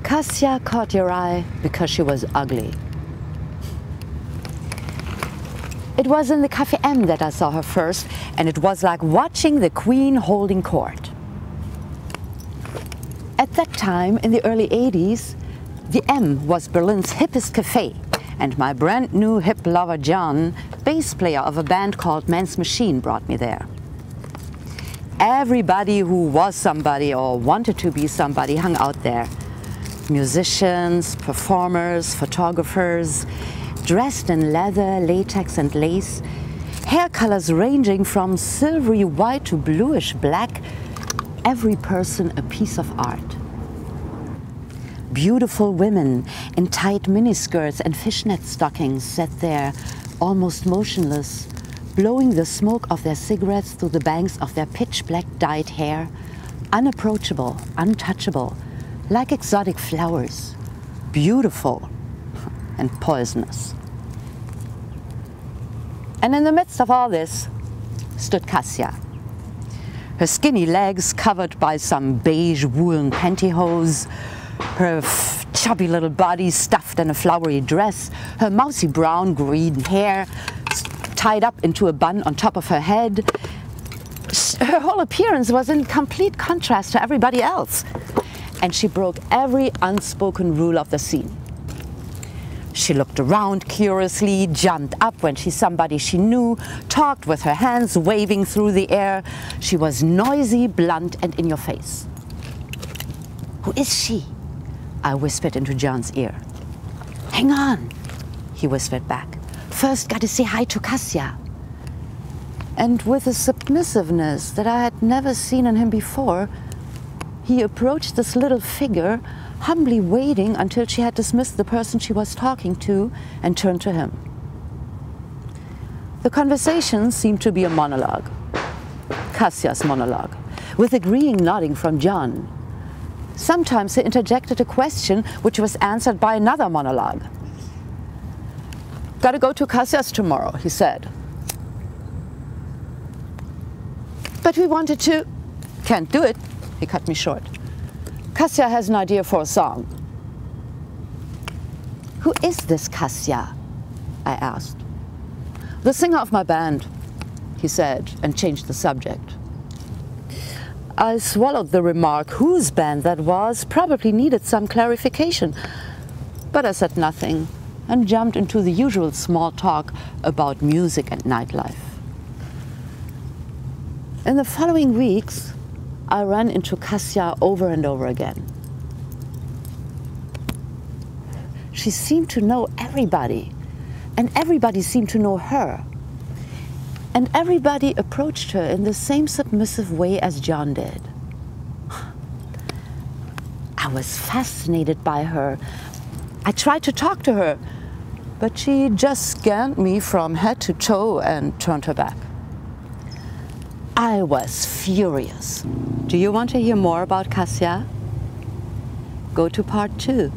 Cassia caught your eye because she was ugly. It was in the Café M that I saw her first, and it was like watching the Queen holding court. At that time, in the early 80s, the M was Berlin's hippest café, and my brand new hip lover John, bass player of a band called Man's Machine, brought me there. Everybody who was somebody or wanted to be somebody hung out there. Musicians, performers, photographers, dressed in leather, latex and lace, hair colors ranging from silvery white to bluish black, every person a piece of art. Beautiful women in tight miniskirts and fishnet stockings sat there, almost motionless, blowing the smoke of their cigarettes through the banks of their pitch-black dyed hair, unapproachable, untouchable, like exotic flowers, beautiful and poisonous. And in the midst of all this stood Cassia, her skinny legs covered by some beige woolen pantyhose, her chubby little body stuffed in a flowery dress, her mousy brown-green hair tied up into a bun on top of her head. Her whole appearance was in complete contrast to everybody else, and she broke every unspoken rule of the scene. She looked around curiously, jumped up when she saw somebody she knew, talked with her hands waving through the air. She was noisy, blunt, and in your face. "Who is she?" I whispered into John's ear. "Hang on," he whispered back. "First, gotta say hi to Cassia." And with a submissiveness that I had never seen in him before, he approached this little figure, humbly waiting until she had dismissed the person she was talking to and turned to him. The conversation seemed to be a monologue, Cassia's monologue, with agreeing nodding from John. Sometimes he interjected a question which was answered by another monologue. "Gotta go to Cassia's tomorrow," he said. "But we wanted to..." "Can't do it," he cut me short. "Cassia has an idea for a song." "Who is this Cassia?" I asked. "The singer of my band," he said, and changed the subject. I swallowed the remark. Whose band that was probably needed some clarification, but I said nothing and jumped into the usual small talk about music and nightlife. In the following weeks, I ran into Cassia over and over again. She seemed to know everybody, and everybody seemed to know her. And everybody approached her in the same submissive way as John did. I was fascinated by her. I tried to talk to her, but she just scanned me from head to toe and turned her back. I was furious. Do you want to hear more about Cassia? Go to part 2.